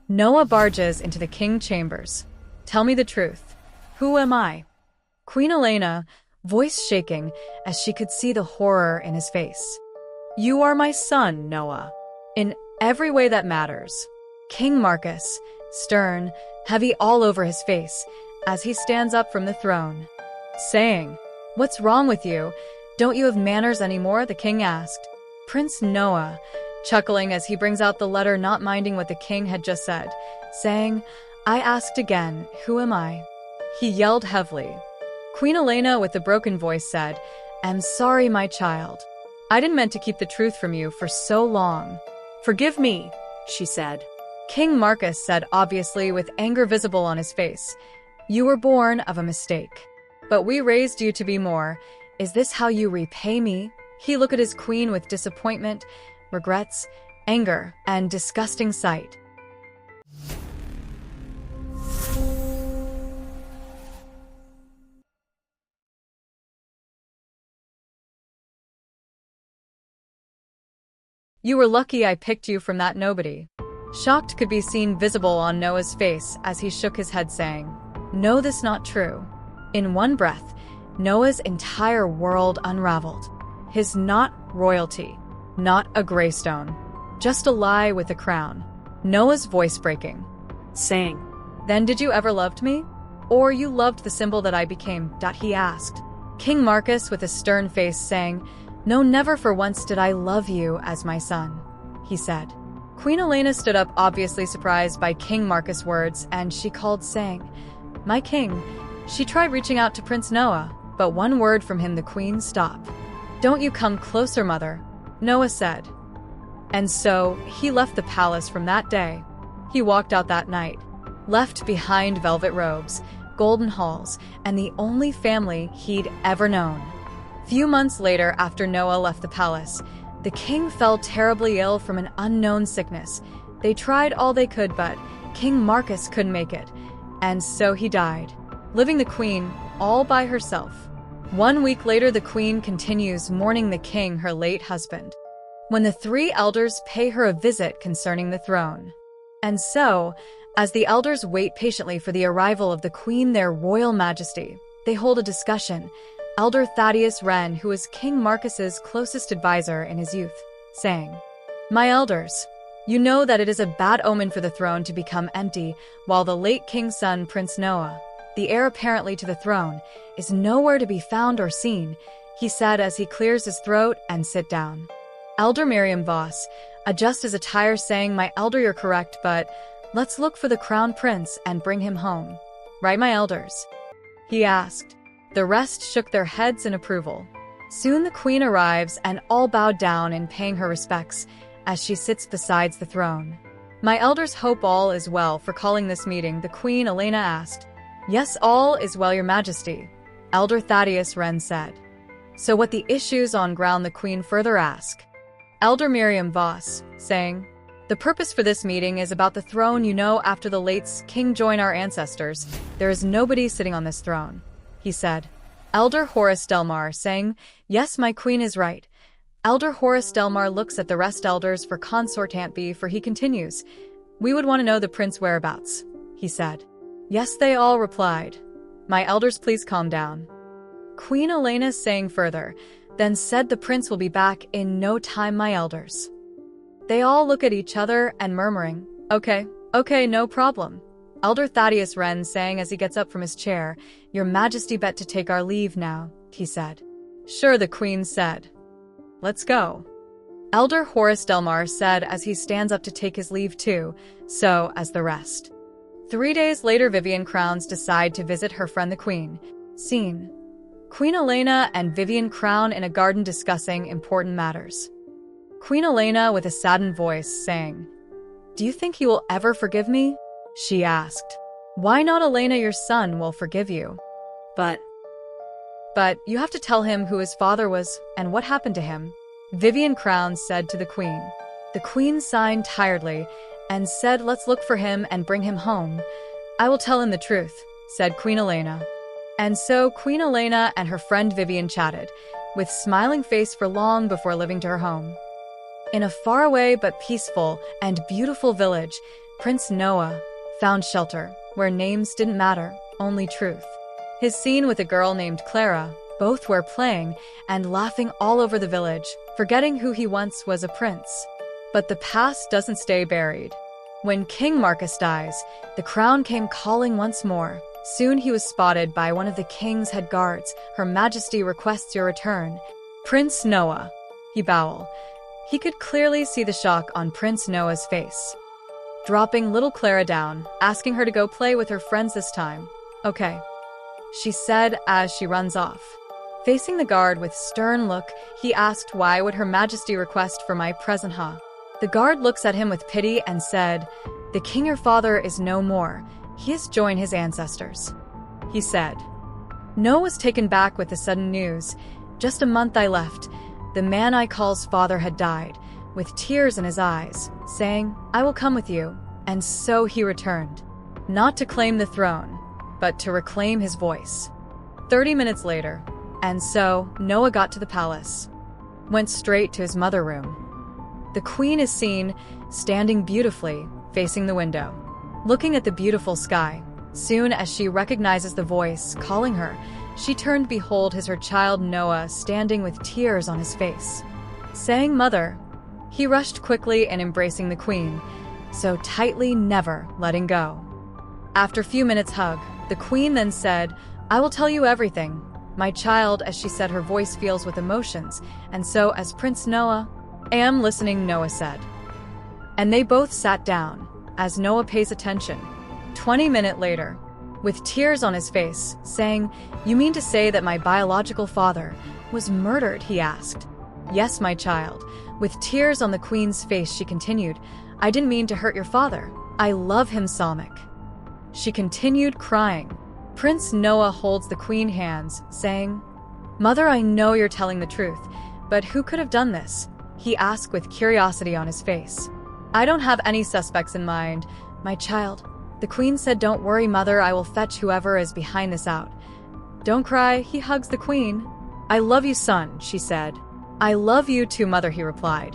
Noah barges into the king chambers. Tell me the truth. Who am I? Queen Elena, voice shaking as she could see the horror in his face. You are my son, Noah. In every way that matters. King Marcus, stern, heavy all over his face, as he stands up from the throne, saying, What's wrong with you? Don't you have manners anymore? The king asked. Prince Noah, chuckling as he brings out the letter, not minding what the king had just said, saying, I asked again, who am I? He yelled heavily. Queen Elena, with a broken voice, said, I'm sorry, my child. I didn't mean to keep the truth from you for so long. Forgive me, she said. King Marcus said, obviously with anger visible on his face, You were born of a mistake. But we raised you to be more. Is this how you repay me? He looked at his queen with disappointment, regrets, anger, and disgusting sight. You were lucky I picked you from that nobody. Shocked could be seen visible on Noah's face as he shook his head, saying, No, this not true. In one breath, Noah's entire world unraveled. His not royalty, not a Greystone, just a lie with a crown. Noah's voice breaking, saying, Then did you ever loved me? Or you loved the symbol that I became? He asked. King Marcus, with a stern face, saying, No, never for once did I love you as my son, he said. Queen Elena stood up, obviously surprised by King Marcus' words, and she called, saying, My king. She tried reaching out to Prince Noah, but one word from him the queen stopped. Don't you come closer, mother, Noah said. And so, he left the palace from that day. He walked out that night, left behind velvet robes, golden halls, and the only family he'd ever known. Few months later, after Noah left the palace, the king fell terribly ill from an unknown sickness. They tried all they could, but King Marcus couldn't make it, and so he died, leaving the queen all by herself. 1 week later, the queen continues mourning the king, her late husband, when the 3 elders pay her a visit concerning the throne. And so, as the elders wait patiently for the arrival of the queen, their royal majesty, they hold a discussion. Elder Thaddeus Wren, who was King Marcus's closest advisor in his youth, saying, My elders, you know that it is a bad omen for the throne to become empty while the late king's son, Prince Noah, the heir apparently to the throne, is nowhere to be found or seen, he said as he clears his throat and sit down. Elder Miriam Voss adjusts his attire, saying, My elder, you're correct, but let's look for the crown prince and bring him home. Right, my elders? He asked. The rest shook their heads in approval. Soon the queen arrives, and all bowed down in paying her respects as she sits beside the throne. My elders hope all is well. For calling this meeting, the queen Elena asked. Yes, all is well, your majesty, Elder Thaddeus Wren said. So what the issues on ground? The queen further asked. Elder Miriam Voss, saying, The purpose for this meeting is about the throne. You know, after the late king joined our ancestors, there is nobody sitting on this throne, he said. Elder Horace Delmar, saying, Yes, my queen is right. Elder Horace Delmar looks at the rest elders for consortant B, for he continues, We would want to know the prince whereabouts, he said. Yes, they all replied. My elders, please calm down. Queen Elena saying further, then said, The prince will be back in no time, my elders. They all look at each other and murmuring, Okay, no problem. Elder Thaddeus Wren saying as he gets up from his chair, Your majesty, bet to take our leave now, he said. Sure, the queen said. Let's go. Elder Horace Delmar said as he stands up to take his leave too, so as the rest. 3 days later, Vivian Crowns decide to visit her friend the queen. Scene. Queen Elena and Vivian Crown in a garden discussing important matters. Queen Elena with a saddened voice saying, Do you think he will ever forgive me? She asked. Why not? Elena, your son will forgive you. But you have to tell him who his father was and what happened to him, Vivian Crown said to the queen. The queen sighed tiredly and said, Let's look for him and bring him home. I will tell him the truth, said Queen Elena. And so Queen Elena and her friend Vivian chatted, with smiling face for long before leaving to her home. In a faraway but peaceful and beautiful village, Prince Noah found shelter, where names didn't matter, only truth. His scene with a girl named Clara, both were playing and laughing all over the village, forgetting who he once was a prince. But the past doesn't stay buried. When King Marcus dies, the crown came calling once more. Soon he was spotted by one of the king's head guards. Her Majesty requests your return. Prince Noah, he bowed. He could clearly see the shock on Prince Noah's face. Dropping little Clara down, asking her to go play with her friends this time. Okay, she said as she runs off. Facing the guard with stern look, he asked, why would Her Majesty request for my present, huh? The guard looks at him with pity and said, the king your father is no more. He has joined his ancestors, he said. Noah was taken back with the sudden news. Just a month I left. The man I call's father had died, with tears in his eyes, saying, I will come with you. And so he returned, not to claim the throne, but to reclaim his voice. 30 minutes later, and so Noah got to the palace, went straight to his mother room. The queen is seen standing beautifully, facing the window, looking at the beautiful sky. Soon as she recognizes the voice calling her, she turned. Behold, her child Noah standing with tears on his face, saying, Mother. He rushed quickly and embracing the queen, so tightly, never letting go. After a few minutes hug, the queen then said, I will tell you everything, my child. As she said, her voice fills with emotions, and so as Prince Noah, I am listening, Noah said. And they both sat down, as Noah pays attention. 20 minutes later, with tears on his face, saying, you mean to say that my biological father was murdered, he asked. Yes, my child. With tears on the queen's face, she continued, I didn't mean to hurt your father. I love him, Samik. She continued crying. Prince Noah holds the queen's hands, saying, Mother, I know you're telling the truth, but who could have done this? He asked with curiosity on his face. I don't have any suspects in mind, my child. The queen said, don't worry, Mother, I will fetch whoever is behind this out. Don't cry, he hugs the queen. I love you, son, she said. I love you too, Mother, he replied.